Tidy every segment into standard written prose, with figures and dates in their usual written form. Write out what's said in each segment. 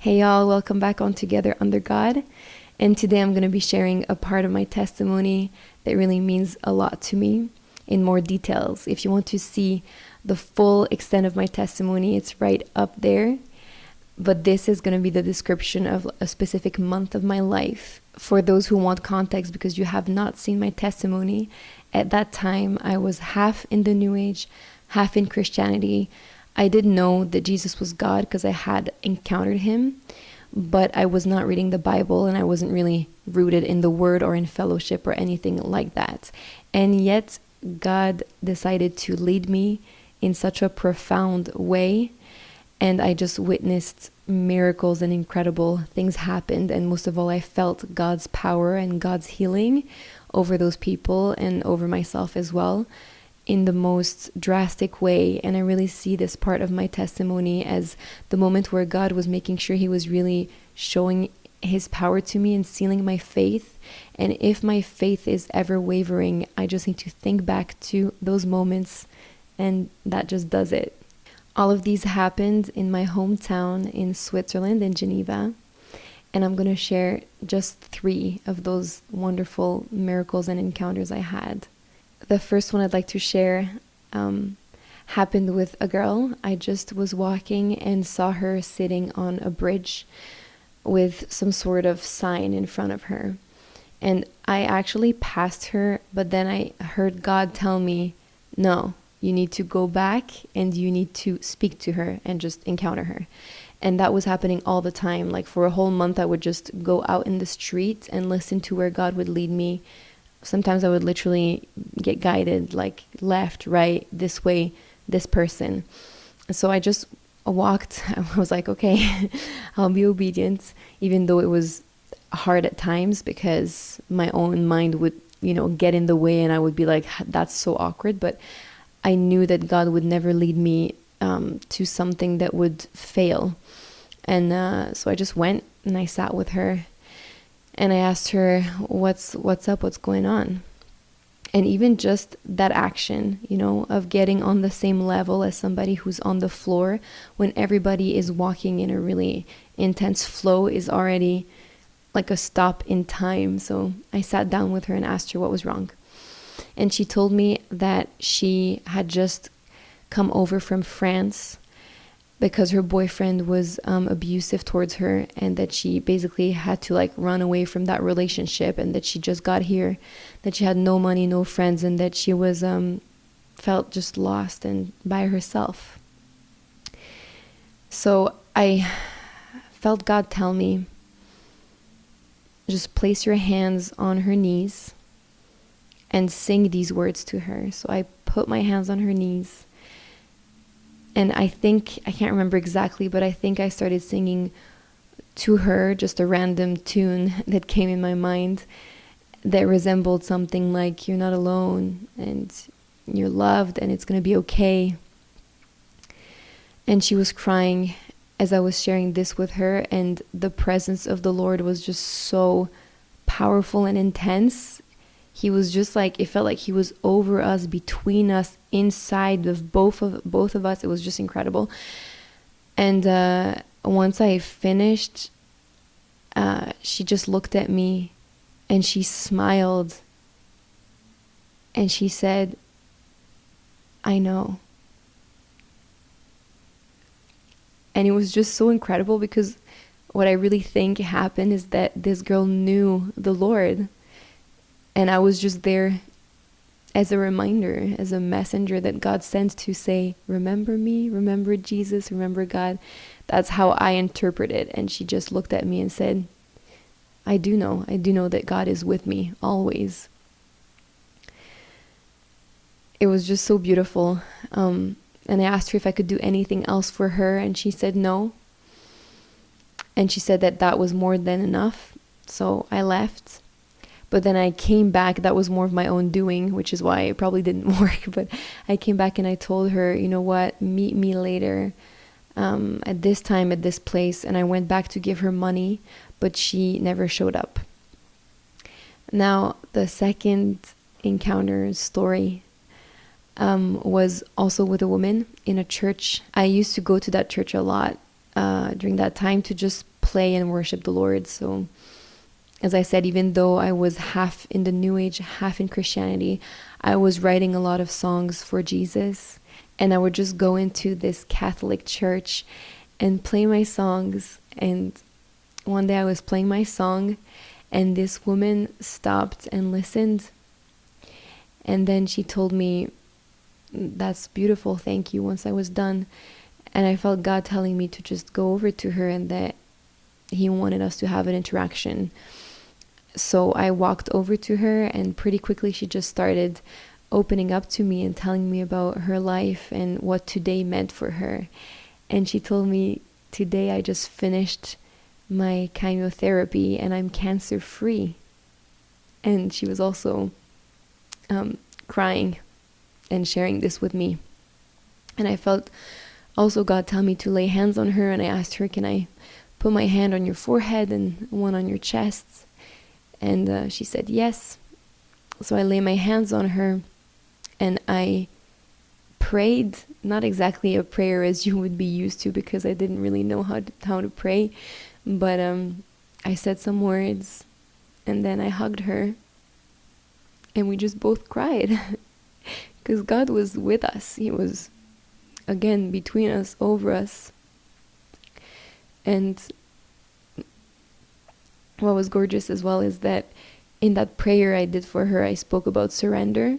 Hey y'all, welcome back on Together Under God. And today I'm going to be sharing a part of my testimony that really means a lot to me in more details. If you want to see the full extent of my testimony, it's right up there. But this is going to be the description of a specific month of my life. For those who want context, because you have not seen my testimony, at that time I was half in the New Age, half in Christianity. I did know that Jesus was God because I had encountered him, but I was not reading the Bible and I wasn't really rooted in the Word or in fellowship or anything like that. And yet God decided to lead me in such a profound way, and I just witnessed miracles and incredible things happened. And most of all, I felt God's power and God's healing over those people and over myself as well, in the most drastic way. And I really see this part of my testimony as the moment where God was making sure he was really showing his power to me and sealing my faith. And if my faith is ever wavering, I just need to think back to those moments, and that just does it. All of these happened in my hometown in Switzerland, in Geneva. And I'm going to share just 3 of those wonderful miracles and encounters I had. The first one I'd like to share happened with a girl. I just was walking and saw her sitting on a bridge with some sort of sign in front of her. And I actually passed her, but then I heard God tell me, no, you need to go back and you need to speak to her and just encounter her. And that was happening all the time. Like for a whole month, I would just go out in the street and listen to where God would lead me. Sometimes I would literally get guided, like left, right, this way, this person. So I just walked. I was like, okay, I'll be obedient, even though it was hard at times because my own mind would, get in the way, and I would be like, that's so awkward. But I knew that God would never lead me to something that would fail. And so I just went and I sat with her. And I asked her, what's up, what's going on? And even just that action, of getting on the same level as somebody who's on the floor when everybody is walking in a really intense flow is already like a stop in time. So I sat down with her and asked her what was wrong. And she told me that she had just come over from France because her boyfriend was abusive towards her, and that she basically had to run away from that relationship, and that she just got here, that she had no money, no friends, and that she was felt just lost and by herself. So I felt God tell me, just place your hands on her knees and sing these words to her. So I put my hands on her knees. And I can't remember exactly, but I think I started singing to her just a random tune that came in my mind that resembled something like, you're not alone and you're loved and it's going to be okay. And she was crying as I was sharing this with her, and the presence of the Lord was just so powerful and intense. He was just it felt like he was over us, between us, inside of both of us. It was just incredible. And once I finished, she just looked at me and she smiled and she said, I know. And it was just so incredible, because what I really think happened is that this girl knew the Lord. And I was just there as a reminder, as a messenger that God sent to say, remember me, remember Jesus, remember God. That's how I interpret it. And she just looked at me and said, I do know that God is with me always. It was just so beautiful. And I asked her if I could do anything else for her, and she said no. And she said that was more than enough. So I left. But then I came back. That was more of my own doing, which is why it probably didn't work. But I came back and I told her, you know what, meet me later at this time, at this place. And I went back to give her money, but she never showed up. Now, the second encounter story was also with a woman in a church. I used to go to that church a lot during that time to just play and worship the Lord. So, as I said, even though I was half in the New Age, half in Christianity, I was writing a lot of songs for Jesus. And I would just go into this Catholic church and play my songs. And one day I was playing my song, and this woman stopped and listened. And then she told me, "That's beautiful, thank you," once I was done. And I felt God telling me to just go over to her and that He wanted us to have an interaction. So I walked over to her, and pretty quickly she just started opening up to me and telling me about her life and what today meant for her. And she told me, "Today I just finished my chemotherapy and I'm cancer free." And she was also crying and sharing this with me. And I felt also God tell me to lay hands on her, and I asked her, "Can I put my hand on your forehead and one on your chest?" And she said yes. So I lay my hands on her and I prayed, not exactly a prayer as you would be used to, because I didn't really know how to pray, but I said some words, and then I hugged her, and we just both cried because God was with us. He was, again, between us, over us. And what was gorgeous as well is that in that prayer I did for her, I spoke about surrender.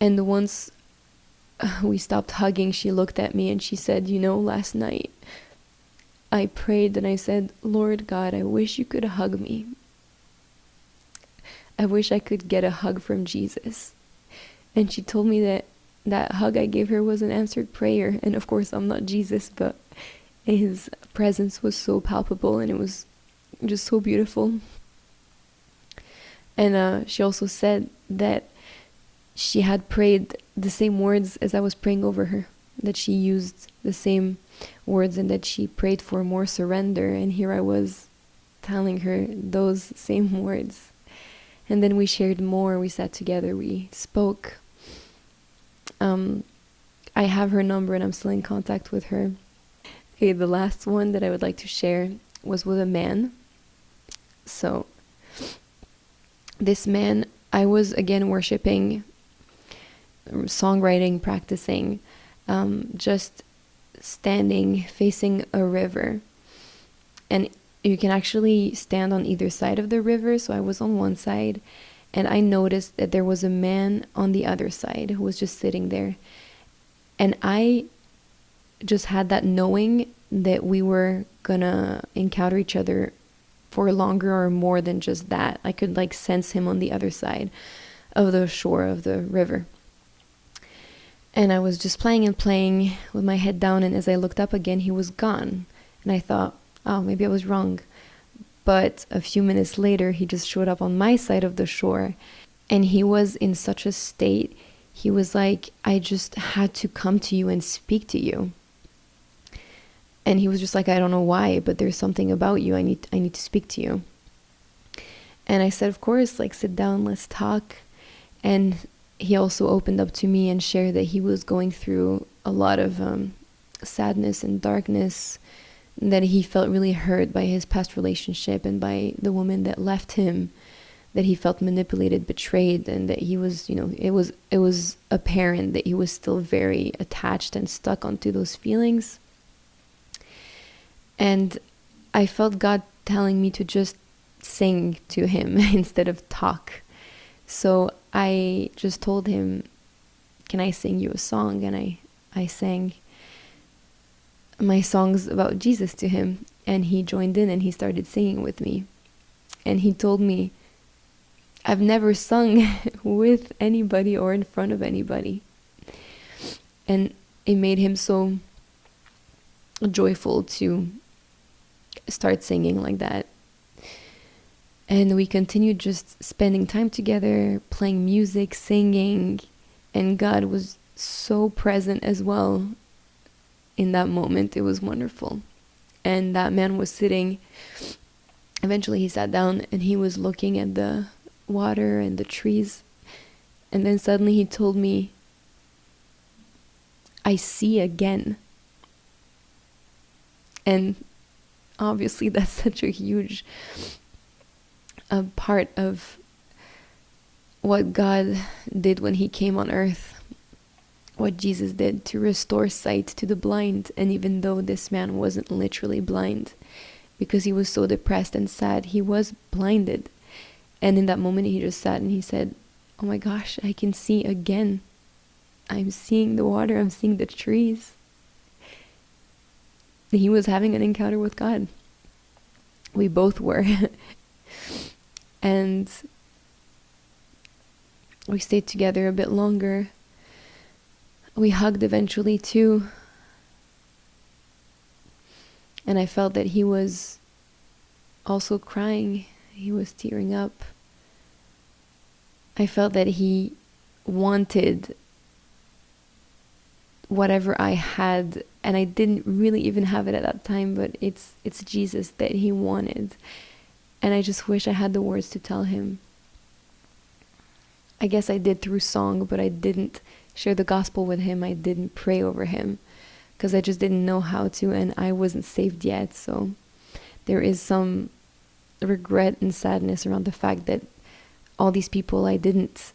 And once we stopped hugging, she looked at me and she said, "Last night I prayed and I said, 'Lord God, I wish you could hug me. I wish I could get a hug from Jesus.'" And she told me that that hug I gave her was an answered prayer. And of course, I'm not Jesus, but His presence was so palpable and it was just so beautiful. And she also said that she had prayed the same words as I was praying over her, that she used the same words and that she prayed for more surrender. And here I was telling her those same words. And then we shared more, we sat together, we spoke. I have her number and I'm still in contact with her. Okay, the last one that I would like to share was with a man. So this man, I was again worshiping, songwriting, practicing, just standing facing a river. And you can actually stand on either side of the river. So I was on one side, and I noticed that there was a man on the other side who was just sitting there. And I just had that knowing that we were gonna encounter each other for longer or more than just that. I could sense him on the other side of the shore of the river. And I was just playing and playing with my head down, and as I looked up again, he was gone. And I thought, oh, maybe I was wrong. But a few minutes later, he just showed up on my side of the shore, and he was in such a state. He was like, "I just had to come to you and speak to you." And he was just like, "I don't know why, but there's something about you. I need to speak to you." And I said, "Of course, sit down, let's talk." And he also opened up to me and shared that he was going through a lot of sadness and darkness, that he felt really hurt by his past relationship and by the woman that left him, that he felt manipulated, betrayed, and that he was, it was apparent that he was still very attached and stuck onto those feelings. And I felt God telling me to just sing to him instead of talk. So I just told him, "Can I sing you a song?" And I sang my songs about Jesus to him. And he joined in and he started singing with me. And he told me, "I've never sung with anybody or in front of anybody." And it made him so joyful to start singing like that. And we continued just spending time together, playing music, singing, and God was so present as well in that moment. It was wonderful. And that man was sitting, eventually he sat down and he was looking at the water and the trees, and then suddenly he told me, "I see again." And obviously that's such a huge part of what God did when he came on earth, what Jesus did to restore sight to the blind. And even though this man wasn't literally blind, because he was so depressed and sad, he was blinded. And in that moment he just sat and he said, oh my gosh, I can see again. I'm seeing the water, I'm seeing the trees. He was having an encounter with God. We both were. And we stayed together a bit longer. We hugged eventually too. And I felt that he was also crying. He was tearing up. I felt that he wanted whatever I had, and I didn't really even have it at that time, but it's Jesus that he wanted. And I just wish I had the words to tell him. I guess I did through song, but I didn't share the gospel with him. I didn't pray over him because I just didn't know how to, and I wasn't saved yet. So there is some regret and sadness around the fact that all these people, I didn't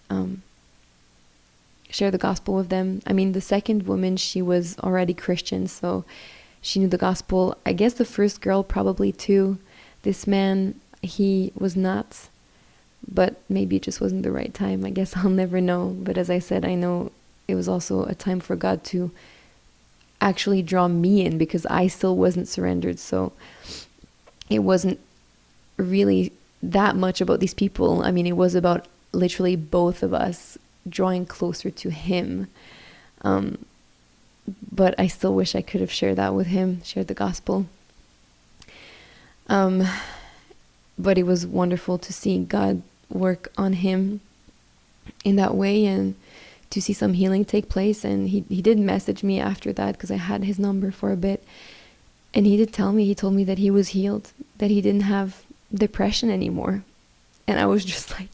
share the gospel with them. I mean, the second woman, she was already Christian, so she knew the gospel. I guess the first girl probably too. This man, he was not, but maybe it just wasn't the right time. I guess I'll never know. But as I said, I know it was also a time for God to actually draw me in, because I still wasn't surrendered. So it wasn't really that much about these people. I mean, it was about literally both of us drawing closer to him. But I still wish I could have shared that with him, shared the gospel. But it was wonderful to see God work on him in that way, and to see some healing take place. And he did message me after that, because I had his number for a bit, and he did tell me, he told me that he was healed, that he didn't have depression anymore. And I was just like,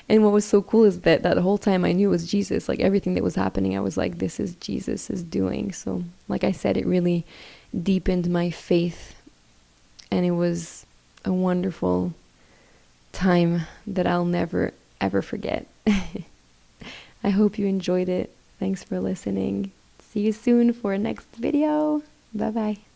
and what was so cool is that that whole time I knew it was Jesus. Like, everything that was happening, I was like, this is Jesus' doing. So like I said, it really deepened my faith, and it was a wonderful time that I'll never ever forget. I hope you enjoyed it. Thanks for listening. See you soon for a next video. Bye bye.